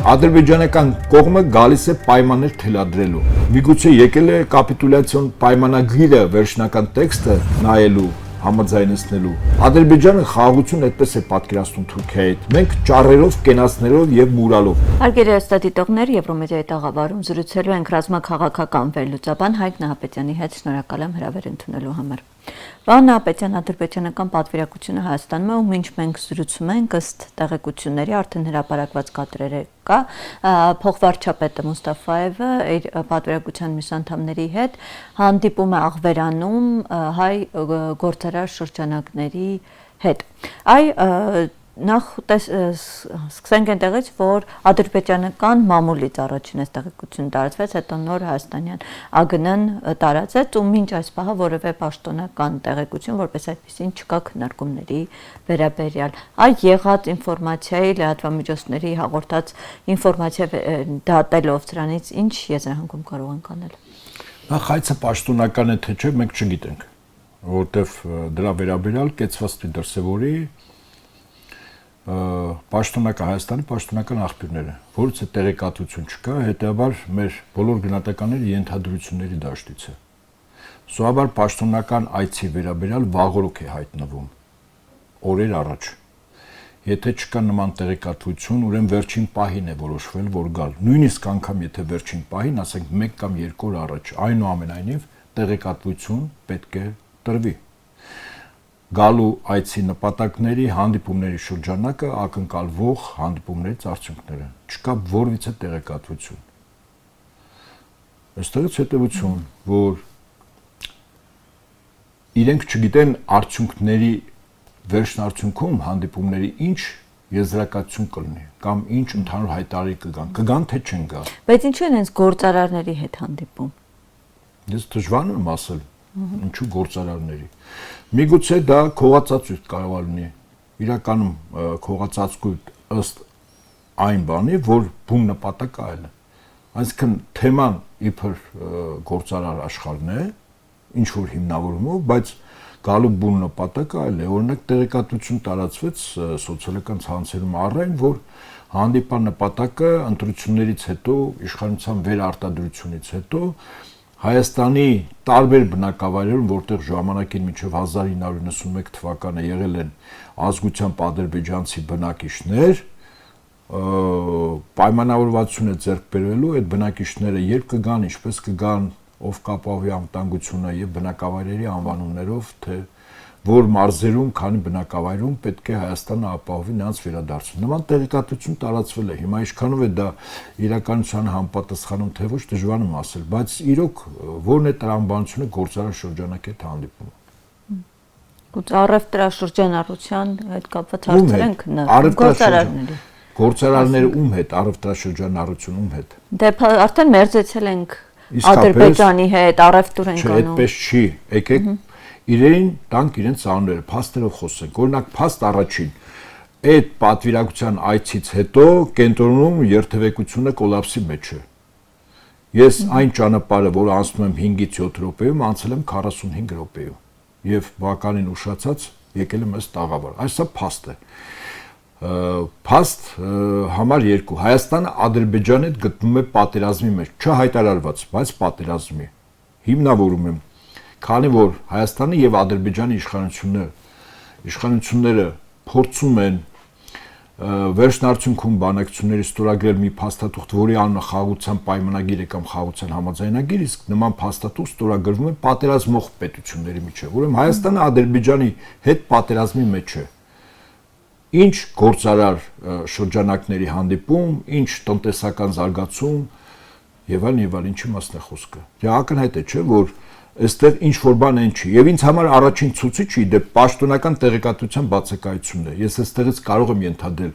Ադրբեջանական կողմը գալիս է պայմաններ թելադրելու։ Միգուցե եկել է կապիտուլյացիոն պայմանագիրը վերջնական տեքստը նայելու, համաձայնեցնելու։ Ադրբեջանը խաղաղություն այդպես է պատկերացնում Թուրքիայի հետ։ Մենք ճառերով, կենացներով եւ մուրալով։ Հարգելի ստատիտողներ, Եվրոմեդիայի տաղավարում զրուցելու ենք ռազմաքաղաքական վերլուծաբան Հայկ Նահապետյանի հետ, շնորհակալ եմ հրավեր ընդունելու համար։ Պարոն Նահապետյան, ադրբեջանական պատվիրակությունը Հայաստանում է, ում ինչ մենք զրուցում ենք, ըստ տեղեկությունների արդեն հրապարակված կադրերը կա, փոխվարչապետը Մուստաֆայևը իր պատվիրակության մյուս անդամների հետ հանդիպում է Աղվերանում հայ գործարար շրջանակների հետ։ Նախ սկսենք այնտեղից, որ ադրբեջանական մամուլից առաջին այս տեղեկությունը տարածվեց, հետո նոր հայաստանյան ԱԳՆ-ն տարածեց ու մինչ այս պահը որևէ պաշտոնական տեղեկություն, որպես այդպեսին չկա քննարկումների վերաբերյալ։ Այդ եղած ինֆորմացիայի լրատվամիջոցների հաղորդած ինֆորմացիա դատելով դրանից ինչ եզրահանգում կարող ենք անել։ Նախ այցը պաշտոնական է թե չէ, մենք չգիտենք, որովհետև դրա վերաբերյալ կեցված դրսևորի պաշտոնական Հայաստանի պաշտոնական աղբյուրները, որից է տեղեկատվություն չկա, հետեւաբար մեր բոլոր գնահատականները ենթադրությունների դաշտից է։ Սովորաբար պաշտոնական այցի վերաբերյալ վաղօրոք է հայտնվում օրեր առաջ։ Եթե չկա նման տեղեկատվություն, ուրեմն վերջին պահին է որոշվել, որ գալ։ Նույնիսկ անգամ եթե վերջին պահին, ասենք 1 կամ 2 օր առաջ, այնուամենայնիվ տեղեկատվություն պետք է տրվի։ Գալու այցի նպատակների, հանդիպումների շրջանակը, ակնկալվող հանդիպումներից արդյունքները։ Չկա որևիցե տեղեկատվություն։ Այստեղից հետևություն, որ իրենք չգիտեն արդյունքների վերջնարդյունքում հանդիպումների ինչ եզրակացություն կլինի կամ ինչ ընդհանուր հայտարարի կգան թե չեն գա։ Բայց ինչու են հենց գործարարների հետ հանդիպում։ Ես դժվար եմ ասել, ինչու գործարարների։ Միգուցե դա քողածածույթ կարող է լինի։ Իրականում քողածածկույթ ըստ այն բանի, որ բուն նպատակը այլ է։ Այսինքն թեման իբր գործարար աշխարհն է, ինչ որ հիմնավորումով, բայց գալու բուն նպատակը այլ է։ Օրինակ տեղեկատվություն տարածվեց սոցիալական ցանցերում առայն, որ հանդիպան նպատակը ընտրություններից հետո, իշխանության վերարտադրությունից հետո Հայաստանի տարբեր բնակավայրերում, որտեղ ժամանակին մինչև 1991 թվականը եղել են ազգությամբ ադրբեջանցի բնակիչներ, պայմանավորվածություն է ձեռք բերվելու այդ բնակիչները երբ կգան, ինչպես կգան, ով կապահովի անվտանգությունը եւ բնակավայրերի անվանումներով, թե որ մարզերում, քանի բնակավայրում պետք է Հայաստանը ապահովի նրանց վերադարձում։ Նման տեղեկատվություն տարածվել է։ Հիմա ինչքանով է դա իրականությանը համապատասխանում թե ոչ, դժվար եմ ասել, բայց իրոք որն է տրամաբանությունը գործարար շրջանակի հետ հանդիպումը։ Առևտրաշրջանառության հետ կապված հարցեր են քննարկում գործարարների։ Գործարարները ում հետ, առևտրաշրջանառություն ում հետ։ Դե արդեն մերձեցել ենք Ադրբեջանի հետ, առևտուր ենք անում։ Այդպես չի, եկեք իրեն տանք իրենց անունները, փաստերով խոսենք։ Օրինակ փաստ առաջին այդ պատվիրակության այցից հետո կենտրոնում երթևեկությունը կոլապսի մեջ է։ Ես այն ճանապարհը, որ անցնում եմ 5-ից 7 րոպեում, անցել եմ 45 րոպեում եւ բականին ուշացած եկել եմ ըստ տաղավար։ Այսա փաստ է։ Փաստ համար 2 Հայաստանը Ադրբեջանի հետ գտնվում է պատերազմի մեջ, չհայտարարված, բայց պատերազմի։ Հիմնավորում եմ Քանի որ Հայաստանը եւ Ադրբեջանի իշխանությունները փորձում են վերջնարդյունքում բանակցությունների ստորագրել մի փաստաթուղթ, որի անունը խաղաղության պայմանագիր է կամ խաղաղության համաձայնագիր, իսկ նման փաստաթուղթ ստորագրվում է պատերազմող պետությունների միջև։ Ուրեմն Հայաստանը Ադրբեջանի հետ պատերազմի մեջ է։ Ինչ գործարար շրջանակների հանդիպում, ինչ տնտեսական զարգացում եւ այլն, ինչի մասն է խոսքը։ Դե ակնհայտ է, չէ՞, որ այստեղ ինչ որ բան են չի։ Եվ ինձ համար առաջին ցուցիչը դե պաշտոնական տեղեկատվության բացակայությունն է։ Ես այստեղից կարող եմ ենթադրել,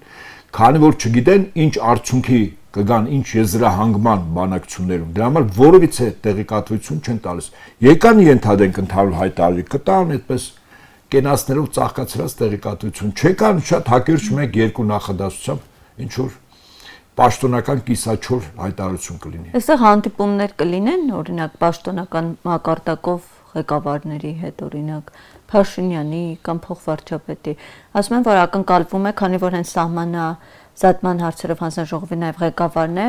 քանի որ չգիտեն ինչ արդյունքի կգան, ինչ եզրահանգման բանակցություններում։ Դրա համար որևիցե տեղեկատվություն չեն տալիս։ Եկան ենթադրենք ընդհանուր հայտարարի կտան այդպես կենացներով ծաղկացրած տեղեկատվություն։ Չեկան շատ հակիրճ 1-2 նախադասությամբ ինչ որ պաշտոնական կիսաչոր հայտարարություն կլինի։ Այստեղ հանդիպումներ կլինեն, օրինակ պաշտոնական մակարդակով ղեկավարների հետ, օրինակ Փաշինյանի կամ փոխվարչապետի, ասում են, որ ակնկալվում է, քանի որ հենց սահմանազատման հարցերով հանձնաժողովի նաև ղեկավարն է,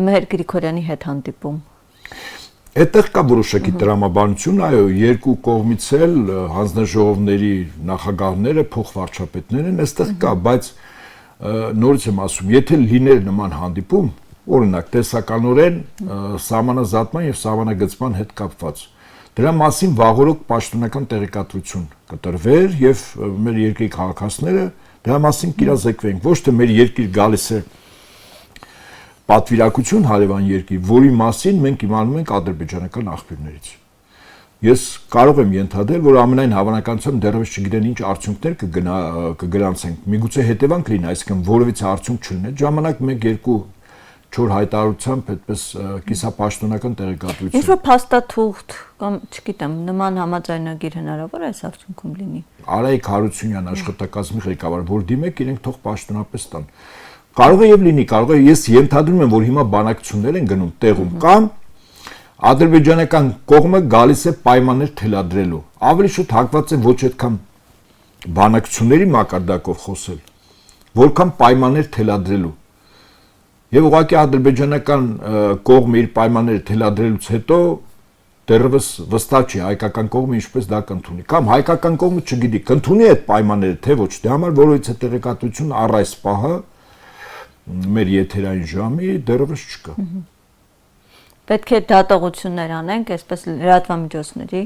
Մհեր Գրիգորյանի հետ հանդիպում։ Այդտեղ կա որոշակի տրամաբանություն, այո, երկու կողմից էլ հանձնաժողովների նախագահները, փոխվարչապետներ են, այստեղ կա, բայց նորից եմ ասում, եթե լիներ նման հանդիպում, օրինակ տեսականորեն սահմանազատման եւ սահմանագծման հետ կապված, դրա մասին վաղօրոք պաշտոնական տեղեկատվություն կտրվեր եւ մեր երկրի քաղաքացիները դրա մասին կիրազեկվեն, ոչ թե մեր երկիր գալիս է պատվիրակություն հարևան երկրի, որի մասին մենք իմանում ենք ադրբեջանական աղբյուրներից։ Ես կարող եմ ենթադրել, որ ամենայն հավանականությամբ դեռևս չգիտեն ինչ արդյունքներ կգրանցենք։ Միգուցե հետևանք լինի, այսինքն որևիցե արդյունք չլինի։ Ժամանակ 1-2 չոր հայտարարությամբ այդպես կիսապաշտոնական տեղեկատվություն։ Ինչ-որ փաստաթուղթ կամ, չգիտեմ, նման համաձայնագիր հնարավոր է այս արդյունքում լինի։ Արայիկ Հարությունյան աշխատակազմի ղեկավար, որ դիմեք, իրենք թող պաշտոնապես տան։ Կարող է եւ լինի, կարող է, ես ենթադրում եմ, որ հիմա բանակցություններ են գնում տեղում կամ ադրբեջանական կողմը գալիս է պայմաններ թելադրելու։ Ավելի շուտ հակված է ոչ այդքան բանակցությունների մակարդակով խոսել, որքան պայմաններ թելադրելու։ Եվ ուղղակի ադրբեջանական կողմը իր պայմանները թելադրելուց հետո դեռևս վստահ չի հայկական կողմը ինչպես դա կընդունի։ Կամ հայկական կողմը չգիտի, կընդունի այդ պայմանները թե ոչ, դե համար որովհետեւ տեղեկատվություն առ այս պահը մեր եթերային ժամի դեռևս չկա։ Պետք է դատողություններ անենք, այսպես լրատվամիջոցների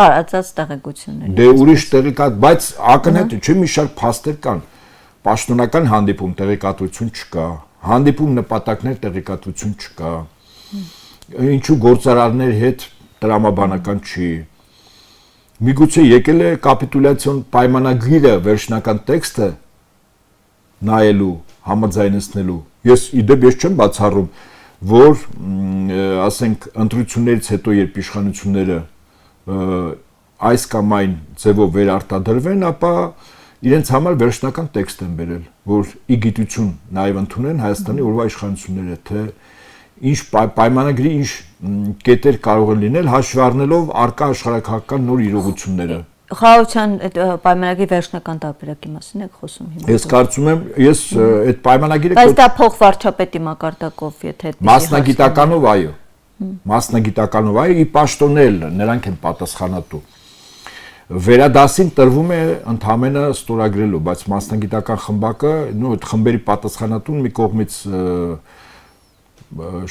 տարածած տեղեկությունների։ Դե ուրիշ տեղեկատ, բայց ակնհայտ չէ, մի շարք փաստեր կան։ Պաշտոնական հանդիպում տեղեկատվություն չկա, հանդիպում նպատակներ տեղեկատվություն չկա։ Ինչու գործարարների հետ տրամաբանական չի։ Միգուցե եկել է կապիտուլյացիոն պայմանագիրը վերջնական տեքստը նայելու, համաձայնեցնելու։ Ես իդեպ չեմ բացառում, որ ասենք ընտրություններից հետո երբ իշխանությունները այս կամ այն ձևով վերարտադրվեն, ապա իրենց համար վերջնական տեքստ են բերել, որ ի գիտություն նաև ընդունեն Հայաստանի օրվա իշխանությունները, թե ինչ պայմանագրի ինչ կետեր կարող են լինել, հաշվի առնելով առկա աշխարհակահաղական նոր իրողությունները։ Խաղաղության պայմանագրի վերջնական տարբերակի մասին եք խոսում հիմա։ Ես կարծում եմ, ես այդ պայմանագիրը Բայց դա փոխվարչապետի մակարդակով, եթե այդպես մասնագիտականով այո։ Մասնագիտականով այո, ի պաշտոնել նրանք են պատասխանատու։ Վերադասին տրվում է ընդհանրապես ստորագրելու, բայց մասնագիտական խմբակը, այդ խմբերի պատասխանատուն մի կողմից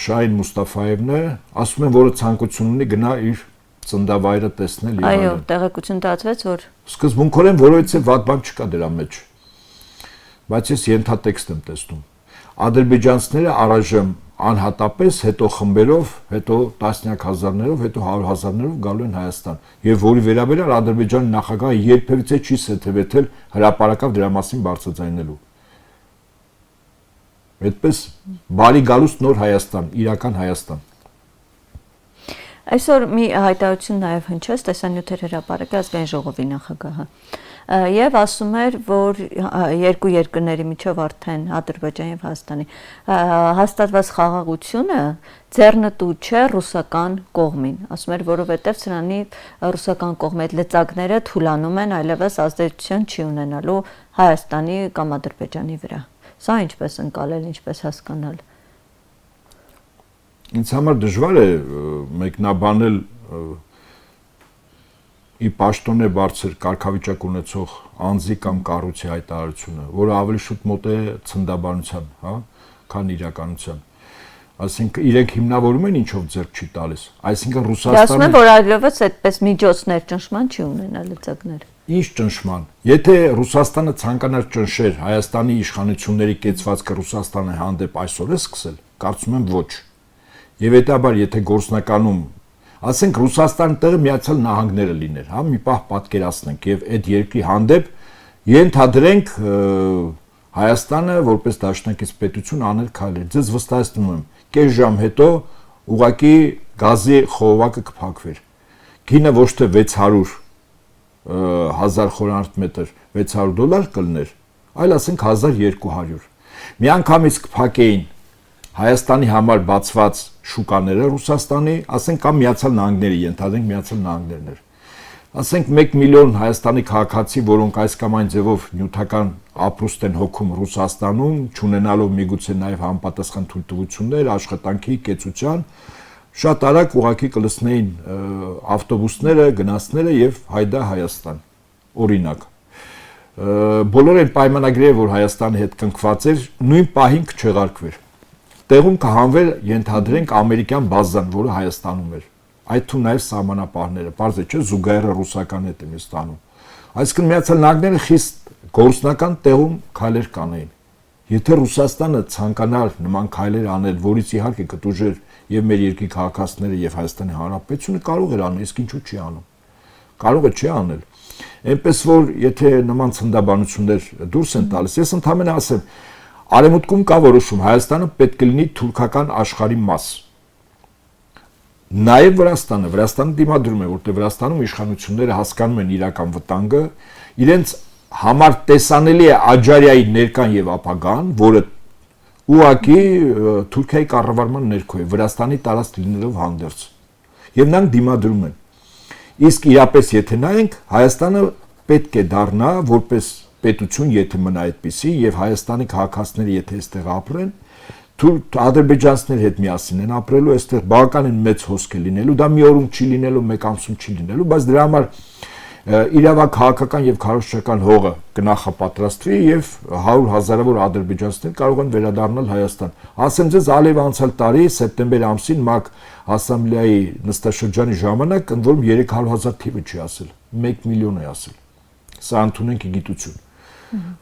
Շահին Մուստաֆաևն է, ասում են, որը ցանկություն ունի գնա իր ծնդավայրը տեսնել։ Այո, տեղեկություն տարածվեց, որ սկզբունքորեն որովհետեւ վատ բան չկա դրա մեջ։ Բայց ես ենթատեքստ եմ տեսնում։ Ադրբեջանցիները առայժմ անհատապես, հետո խմբերով, հետո տասնյակ հազարներով, հետո 100,000-ներով գալու են Հայաստան։ Եվ որի վերաբերյալ Ադրբեջանի նախագահը երբևիցե չի սեթևեթել հրապարակավ դրա մասին բարձրաձայնելու։ Այդպես բարի գալուստ նոր Հայաստան, իրական Հայաստան։ Այսօր մի հայտարարություն նաև հնչեց տեսանյութեր հրապարակի ազգային ժողովի նախագահը եւ ասում էր, որ երկու երկրների միջև արդեն Ադրբեջանի եւ Հայաստանի հաստատված խաղաղությունը ձեռնտու չէ ռուսական կողմին, ասում էր, որովհետեւ սրանի ռուսական կողմի այդ լծակները թուլանում են, այլևս ազդեցություն չի ունենալու Հայաստանի կամ Ադրբեջանի վրա։ Սա ինչպես ընկալել, ինչպես հասկանալ։ Ինձ համար դժվար է մեկնաբանել ի պաշտոնե բարձր կարգավիճակ ունեցող անձի կամ կառույցի հայտարարությունը, որը ավելի շուտ մոտ է ցնդաբանության, հա, քան իրականության։ Այսինքն իրենք հիմնավորում են ինչով ձեռք չի տալիս։ Այսինքն Ռուսաստանը ասում են, որ այլևս այդպես միջոցներ ճնշման չի ունենալ լծակներ։ Ինչ ճնշման։ Եթե Ռուսաստանը ցանկանար ճնշեր Հայաստանի իշխանությունների կեցվածքը Ռուսաստանի հանդեպ այսօր է սկսել, կարծում եմ ոչ։ Եվ հետաբար եթե գործնականում, ասենք Ռուսաստանի տեղը Միացյալ Նահանգները լիներ, հա, մի պահ պատկերացնենք եւ այդ երկրի հանդեպ ենթադրենք Հայաստանը որպես դաշնակից պետություն անել քայլեր։ Ձեզ վստահեցնում եմ, կես ժամ հետո ուղակի գազի խողովակը կփակվեր։ Գինը ոչ թե 600,000 խորանարդ մետր $600 կլներ, այլ ասենք 1200։ Միանգամից կփակեին Հայաստանի համար բացված շուկաները Ռուսաստանի, ասենք կամ Միացյալ Նահանգների, ենթադրենք Միացյալ Նահանգներն էր։ Ասենք 1 միլիոն Հայաստանի քաղաքացի, որոնք այս կամ այն ձևով նյութական ապրուստ են հոգում Ռուսաստանում, չունենալով միգուցե նաև համապատասխան թույլտվություններ, աշխատանքի, կեցության, շատ արագ ուղղակի կլցնեին ավտոբուսները, գնացները եւ հայդա Հայաստան։ Օրինակ բոլոր այն պայմանագրերը, որ Հայաստանի հետ կնքված էր, նույն պահին չեղարկվեր։ Տեղում կհանվեր, ենթադրենք, ամերիկյան բազան, որը Հայաստանում էր։ Այդ թվում նաև սահմանապահները, բարձ է, չէ, զուգահեռը ռուսական հետ եմ ստանում։ Այսինքն Միացյալ Նահանգները խիստ գործնական տեղում քայլեր կանեին։ Եթե Ռուսաստանը ցանկանար նման քայլեր անել, որից իհարկե կտուժեր եւ մեր երկրի քաղաքացիները եւ Հայաստանի Հանրապետությունը, կարող էր անել, իսկ ինչու՞ չի անում։ Կարող է չի անել։ Այնպես որ եթե նման ցնդաբանություններ դուրս են տալիս, ես ընդհանրապես ասեմ, Արևմուտքում կա որոշում, Հայաստանը պետք է լինի թուրքական աշխարհի մաս։ Նաև Վրաստանը դիմադրում է, որտեղ Վրաստանում իշխանությունները հասկանում են իրական վտանգը, իրենց համար տեսանելի է Աջարիայի ներկան եւ ապագան, որը ուղղակի Թուրքիայի կառավարման ներքո է, Վրաստանի տարածք լինելով հանդերձ։ Եվ նրանք դիմադրում են։ Իսկ իրապես եթե նայենք, Հայաստանը պետք է դառնա որպես պետություն, եթե մնա այդպիսի, եւ Հայաստանի քաղաքացիները եթե այստեղ ապրեն, ադրբեջանցիների հետ միասին են ապրելու, այստեղ բավականին մեծ հոսք է լինելու, դա մի օրում չի լինելու, մեկ ամսում չի լինելու, բայց դրա համար իրավաքաղաքական եւ քարոզչական հողը կնախապատրաստվի եւ 100,000-ավոր ադրբեջանցիներ կարող են վերադառնալ Հայաստան։ Ասեմ ձեզ, Ալիևը անցյալ տարի սեպտեմբերի ամսին ՄԱԿ ասամբլեայի նստաշրջանի ժամանակ ընդ որում 300,000 թիվը չի ասել, 1 միլիոն է ասել։ Սա ընդունենք գիտություն։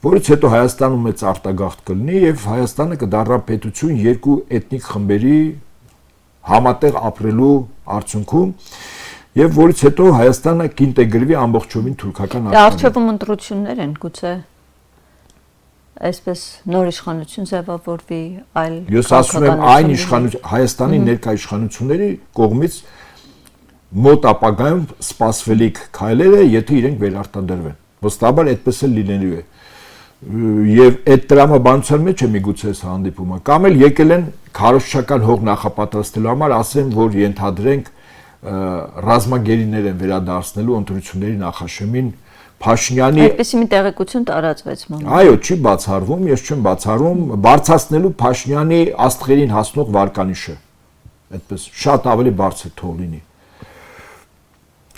Որից հետո Հայաստանում մեծ արտագաղթ կլինի եւ Հայաստանը կդառնա պետություն երկու էթնիկ խմբերի համատեղ ապրելու արդյունքում եւ որից հետո Հայաստանը կինտեգրվի ամբողջովին թուրքական աշխարհին։ Դա արժևում ընտրություններ են գուցե այսպես նոր իշխանություն ձևավորվի այլ Ես ասում եմ այն իշխանություն Հայաստանի ներկա իշխանությունների կողմից մոտ ապագայում սպասվելիք քայլերը, եթե իրենք վերարտադրվեն։ Վստահաբար այդպես էլ լինելու է։ Եվ այդ տրամաբանության մեջ է միգուցե այս հանդիպումը կամ էլ եկել են քարոզչական հող նախապատրաստելու համար, ասեմ, որ ենթադրենք ռազմագերիներ են վերադարձնելու ընտրությունների նախաշեմին Փաշինյանի այդպեսի մի տեղեկություն տարածվեց մոմент։ Այո, չի բացառվում, ես չեմ բացառում, բարձրացնելու Փաշինյանի աստղերին հասնող վարկանիշը։ Այդպես շատ ավելի բարձր թող լինի։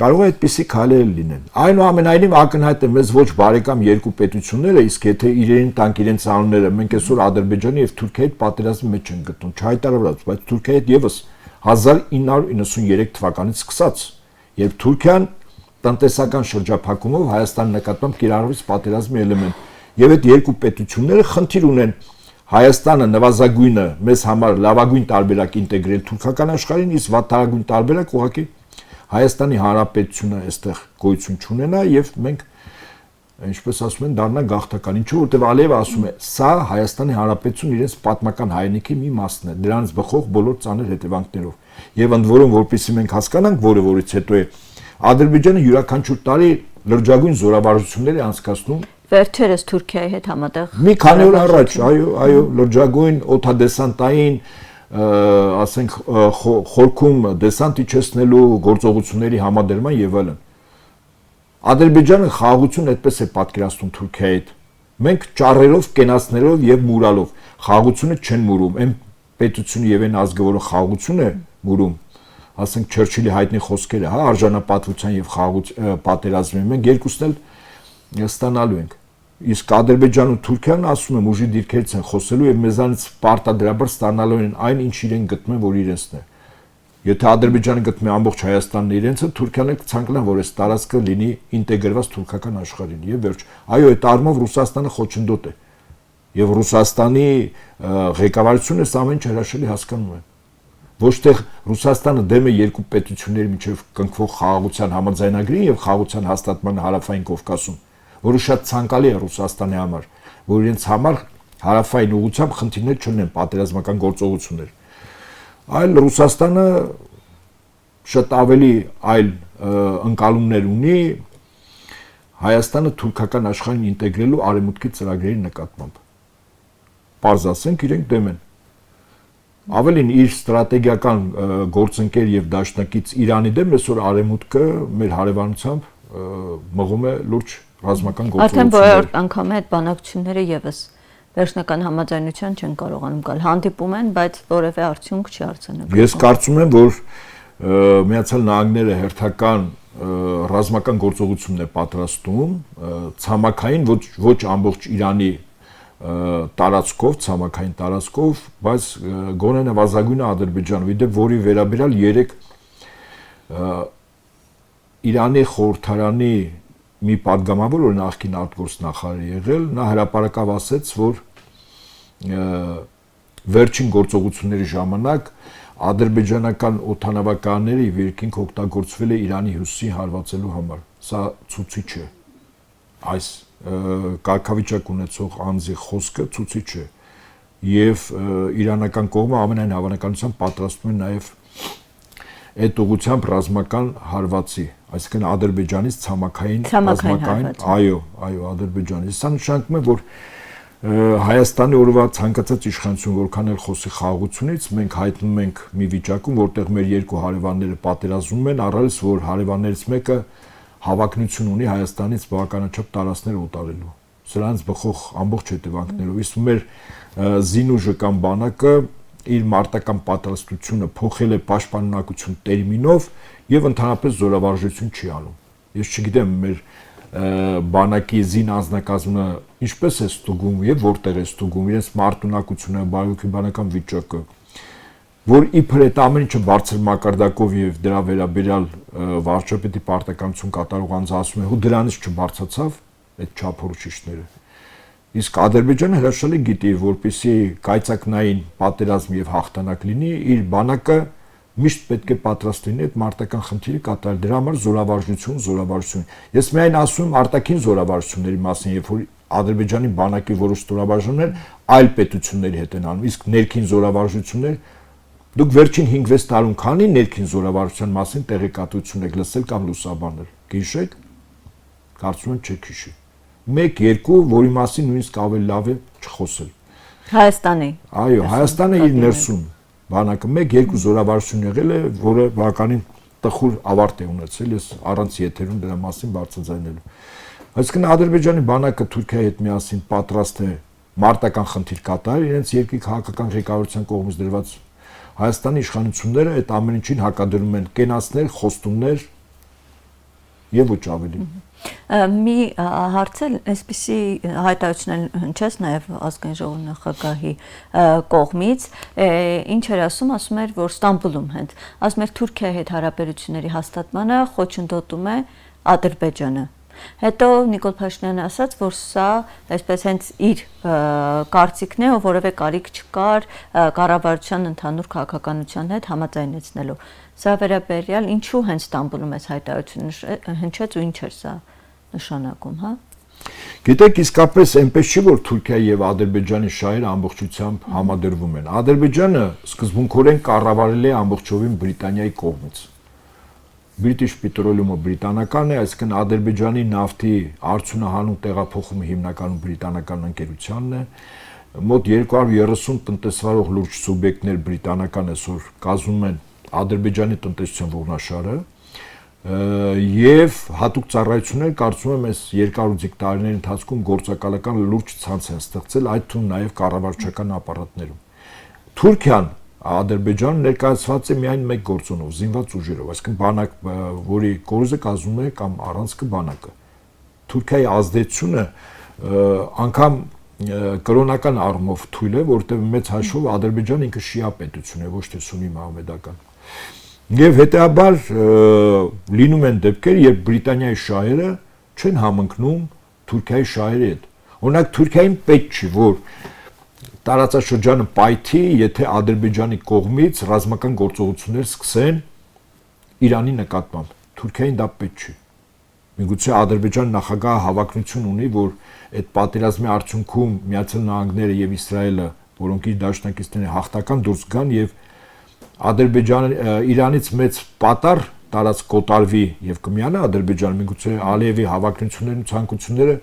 Կարող է այդպիսի քայլեր լինեն։ Այնուամենայնիվ ակնհայտ է մեզ ոչ բարեկամ երկու պետությունները, իսկ եթե իրեն տանք իրենց անունները, մենք այսօր Ադրբեջանի եւ Թուրքիայի հետ պատերազմի մեջ ենք գտնում, չհայտարարված, բայց Թուրքիայի հետ եւս 1993 թվականից սկսած, երբ Թուրքիան տնտեսական շրջափակումով Հայաստանի նկատմամբ կիրառվեց պատերազմի էլեմենտ, եւ այդ երկու պետությունները խնդիր ունեն Հայաստանը նվազագույնը մեզ համար լավագույն տարբերակ ինտեգրել թուրքական աշխարհին, իսկ վատթարագույն տարբերակ ուղղակի Հայաստանի Հանրապետությունը այստեղ գոյություն չունենա եւ մենք ինչպես ասում են դառնա գաղթական, ինչու որտեվ Ալիևը ասում է, սա Հայաստանի Հանրապետությունն իրենց պատմական հայրենիքի մի մասն է, դրանց բխող բոլոր ծանր հետևանքներով։ Եվ ընդ որում, որպեսզի մենք հասկանանք, որից հետո է Ադրբեջանը յուրաքանչյուր տարի լրջագույն զորավարժություններ է անցկացնում վերջերս Թուրքիայի հետ համատեղ։ Մի քանի օր առաջ, այո, լրջագույն օդադեսանտային ասենք խորքում դեսանտ իջեցնելու գործողությունների համադրման եւ այլն։ Ադրբեջանը խաղաղություն այդպես է պատկերացնում Թուրքիայի հետ։ Մենք ճառերով, կենացներով եւ մուրալով խաղաղությունը չեն մուրում, այն պետությունը եւ այն ազգը, որը խաղաղություն է մուրում, ասենք Չերչիլի հայտնի խոսքերը, հա, արժանապատվության եւ խաղաղության պատերազմի, մենք երկուսն էլ ստանալու ենք։ Իսկ Ադրբեջանն ու Թուրքիան ասում եմ ուժի դիրքերից են խոսելու եւ մեզանից պարտադրաբար ստանալու են այն ինչ իրեն գտնում են, որ իրենցն է։ Եթե Ադրբեջանը գտնում է ամբողջ Հայաստանն իրենցը, Թուրքիան էլ կցանկանա, որ այս տարածքը լինի ինտեգրված թուրքական աշխարհին եւ վերջ։ Այո, այդ առումով Ռուսաստանը խոչընդոտ է։ Եվ Ռուսաստանի ղեկավարությունը այս ամեն ինչ հրաշալի հասկանում է։ Ոչ թե Ռուսաստանը դեմ է երկու պետությունների միջև կնքվող խաղաղության համաձայնագրին եւ խաղաղության հաստատման հարավային Կովկասում, որը շատ ցանկալի է Ռուսաստանի համար, որ իրենց համար հարավային ուղղությամբ խնդիրներ չունեն պատերազմական գործողություններ։ Այլ Ռուսաստանը շատ ավելի այլ ընկալումներ ունի Հայաստանը թուրքական աշխարհին ինտեգրելու արևմուտքի ծրագրերի նկատմամբ։ Պարզ ասենք, իրենք դեմ են։ Ավելին իր ստրատեգիական գործընկեր եւ դաշնակից Իրանի դեմ այսօր արևմուտքը մեր հարևանությամբ մղում է լուրջ ռազմական գործողություններ։ Արդեն բոլոր անգամ այդ բանակցությունները եւս վերջնական համաձայնության չեն կարողանում գալ։ Հանդիպում են, բայց որևէ արդյունք չի արձանագրվում։ Ես կարծում եմ, որ Միացյալ Նահանգները հերթական ռազմական գործողությունն է պատրաստում ցամաքային ոչ ամբողջ Իրանի տարածքով, ցամաքային տարածքով, բայց գոնե նվազագույնը Ադրբեջանում, իդեպ որի վերաբերյալ 3 Իրանի խորհրդարանի մի падգամավոր, որ նախկին արտգործնախարար եղել, նա հրապարակավ ասեց, որ վերջին գործողությունների ժամանակ ադրբեջանական օդանավականների երկինք օգտագործվել է Իրանի հյուսիսին հարվածելու համար։ Սա ցույցիչ է։ Այս կարգավիճակ ունեցող անձի խոսքը ցույցիչ է։ Եվ իրանական կողմը ամենայն հավանականությամբ պատրաստվում է նաև այդ ուղղությամբ ռազմական հարվածի, այսինքն Ադրբեջանից ցամաքային ռազմական, այո, Ադրբեջանից։ Սա նշանակում է, որ Հայաստանի օրվա ցանկացած իշխանություն որքան էլ խոսի խաղաղությունից, մենք հայտնվում ենք մի վիճակում, որտեղ մեր երկու հարևանները պատերազմում են, առավել որ հարևաններից մեկը հավակնություն ունի Հայաստանից բավականաչափ տարածքներ օտարելու։ Սրանց բխող ամբողջ հետևանքներով, իսկ մեր զինուժը կամ բանակը իր մարտական պատրաստությունը փոխել է պաշտպանունակություն տերմինով եւ ընդհանրապես զորավարժություն չի անում։ Ես չգիտեմ մեր բանակի զին անձնակազմը ինչպես է ստուգում եւ որտեղ է ստուգում իրենց մարտունակությունը, բարոյական վիճակը, որ իբր այդ ամեն ինչը բարձր մակարդակով եւ դրա վերաբերյալ վարչապետի պարտականություն կատարող անձը ասում է, ու դրանից չբարձացավ այդ չափորոշիչները։ Իսկ Ադրբեջանը հրաշալի գիտի, որպեսզի կայծակնային պատերազմ եւ հաղթանակ լինի, իր բանակը միշտ պետք է պատրաստ լինի այդ մարտական խնդիրը կատարել։ Դրա համար զորավարժություն։ Ես միայն ասում եմ արտաքին զորավարժությունների մասին, երբ որ Ադրբեջանի բանակի որոշ ստորաբաժանումներ այլ պետությունների հետ են անում, իսկ ներքին զորավարժություններ դուք վերջին 5-6 տարում քանի ներքին զորավարժության մասին տեղեկատվություն եք լսել կամ լուսաբանել։ Գիշեք, կարծում եմ չեք հիշի։ 1-2, որի մասին նույնիսկ ավելի լավ է չխոսել։ Հայաստանի։ Այո, Հայաստանը իր ներսում բանակը 1-2 զորավարժություն եղել է, որը բավականին տխուր ավարտ է ունեցել, ես առանց եթերում դրա մասին բարձրաձայնելու։ Այսինքն Ադրբեջանի բանակը Թուրքիայի հետ միասին պատրաստ է մարտական խնդիր կատարել, իրենց երկրի քաղաքական ղեկավարության կողմից դրված Հայաստանի իշխանությունները այդ ամեն ինչին հակադրում են կենացներ, խոստումներ եւ ոչ ավելի։ Մի հարցել, այսպիսի հայտարարություններ հնչեց նաև ազգային ժողովի նախագահի կողմից, ինչ էր ասում էր, որ Ստամբուլում հենց ասում էր Թուրքիայի հետ հարաբերությունների հաստատմանը խոչընդոտում է Ադրբեջանը։ Հետո Նիկոլ Փաշինյանը ասաց, որ սա այսպես հենց իր կարծիքն է, որևէ կարիք չկար կառավարության ընդհանուր քաղաքականության հետ համաձայնեցնելու։ Սա վերաբերյալ ինչու հենց Ստամբուլում այս հայտարարությունը հնչեց ու ինչ էր սա նշանակում, հա։ Գիտեք, իսկապես այնպես չի, որ Թուրքիայի եւ Ադրբեջանի շահերը ամբողջությամբ համադրվում են։ Ադրբեջանը սկզբունքորեն կառավարել է ամբողջովին Բրիտանիայի կողմից։ British Petroleum-ը բրիտանական է, այսինքն Ադրբեջանի նավթի արդյունահանում տեղափոխումը հիմնականում բրիտանական ընկերությանն է։ Մոտ 230 տնտեսվարող լուրջ սուբյեկտներ բրիտանական այսօր կազմում են Ադրբեջանի տնտեսության ողնաշարը եւ հատուկ ծառայություններ կարծում եմ այս երկարուձիգ տարիների ընթացքում գործակալական լուրջ ցանց են ստեղծել, այդ թվում նաեւ կառավարչական ապարատներում։ Թուրքիան Ադրբեջանը ներկայացված է միայն մեկ գործոնով, զինված ուժերով, այսինքն բանակ, որի կորուզը կազմում է կամ առանցքը բանակը։ Թուրքիայի ազդեցությունը անգամ կրոնական առումով թույլ է, որտեղ մեծ հաշվով Ադրբեջանը ինքը շիա պետություն է, ոչ թե սուննի մահմեդական։ Եվ հետեաբար լինում են դեպքեր, երբ Բրիտանիայի շահերը չեն համընկնում Թուրքիայի շահերի հետ։ Օրինակ Թուրքիային պետք չի, որ տարածաշրջանը պայթի, եթե Ադրբեջանի կողմից ռազմական գործողություններ սկսեն Իրանի նկատմամբ։ Թուրքիային դա պետք չի։ Միգուցե Ադրբեջանի նախագահը հավակնություն ունի, որ այդ պատերազմի արդյունքում Միացյալ Նահանգները եւ Իսրայելը, որոնք իր դաշնակիցները հաղթական դուրս գան եւ Ադրբեջանը Իրանից մեծ պատառ տարած կոտարվի եւ կմիանա Ադրբեջանը, միգուցե Ալիևի հավակնություններն ու ցանկությունները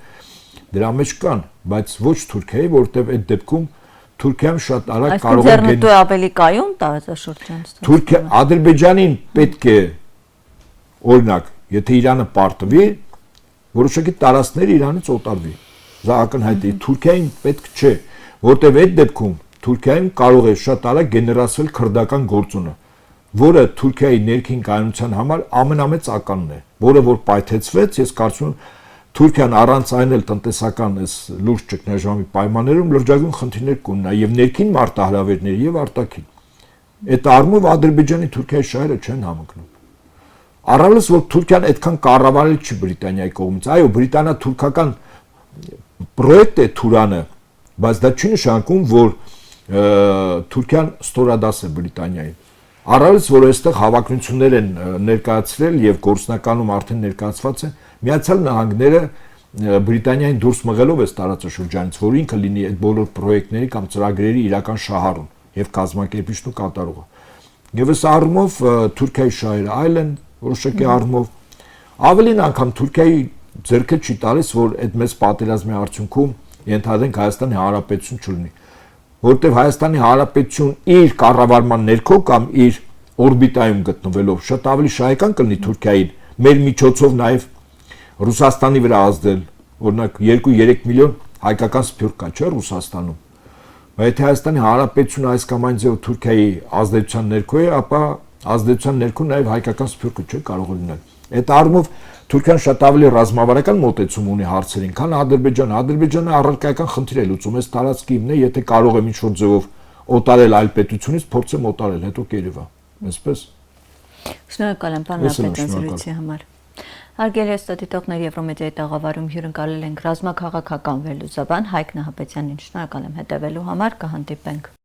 դրա մեջ կան, բայց ոչ Թուրքիայի, որտեղ այդ դեպքում Թուրքիան շատ արագ Այսինքն կարող է ձեռնտու ավելի կայուն տարածաշրջան։ Թուրքիա Ադրբեջանին պետք է օրինակ, եթե Իրանը պարտվի, որոշակի տարածքներ Իրանից օտարվի։ Դա ակնհայտ է։ Թուրքիային պետք չէ, որտեղ այդ դեպքում Թուրքիային կարող է շատ արագ գեներացվել քրդական գործոնը, որը Թուրքիայի ներքին կայունության համար ամենամեծ ականն է, որը որ պայթեցվեց, ես կարծում եմ Թուրքիան առանց այն էլ տնտեսական այս լուրջ ճգնաժամի պայմաններում լրջագույն խնդիրներ կունենա եւ ներքին մարտահրավերներ եւ արտաքին։ Այդ առումով Ադրբեջանի Թուրքիայի շահերը չեն համընկնում։ Առավելս որ Թուրքիան այդքան կառավարել չի Բրիտանիայի կողմից։ Այո, բրիտանա-թուրքական պրոյեկտ է Թուրանը, բայց դա չի նշանակում, որ Թուրքիան ստորադաս է Բրիտանիային։ Առավելս որ այստեղ հավակնություններ են ներկայացրել եւ գործնականում արդեն ներկայացված է Միացյալ Նահանգները Բրիտանիային դուրս մղելով այս տարածաշրջանից, որ ինքը լինի այդ բոլոր պրոյեկտների կամ ծրագրերի իրական շահառուն եւ կազմակերպիչն ու կատարողը։ Եվ այս առումով Թուրքիայի շահերը այլ են որոշակի առումով ավելին անգամ Թուրքիայի ձեռքը չի տալիս, որ այդ մեծ պատերազմի արդյունքում ենթադրենք Հայաստանի Հանրապետություն չլինի, որտեղ Հայաստանի Հանրապետություն իր կառավարման ներքո կամ իր օրբիտայում գտնվելով շատ ավելի շահեկան կլինի Թուրքիային, մեր միջոցով նաև Ռուսաստանի վրա ազդել, օրինակ 2-3 միլիոն հայկական սփյուռք կա, չէ՞ Ռուսաստանում։ Բայց եթե Հայաստանի Հանրապետությունը այս կամ այն ձեւ Թուրքիայի ազդեցության ներքո է, ապա ազդեցության ներքո նաև հայկական սփյուռքը չէ կարող լինել։ Այդ առումով Թուրքիան շատ ավելի ռազմավարական մոտեցում ունի հարցերին, քան Ադրբեջանը։ Ադրբեջանը առարկայական խնդիր է լուծում, այս տարածքի հիմն է, եթե կարող եմ ինչ-որ ձևով օտարել այլ պետությունից, փորձեմ օտարել, հետո կերևա։ Այսպես։ Շնորհակալ եմ, պարոն Նահապետյան, զրույցի համար։ Հարգելի ստուդիոտներ, Եվրոմեդիայի տաղավարում հյուրընկալել ենք ռազմաքաղաքական վերլուծաբան Հայկ Նահապետյանին։ Շնորհակալ եմ հետևելու համար, կհանդիպենք։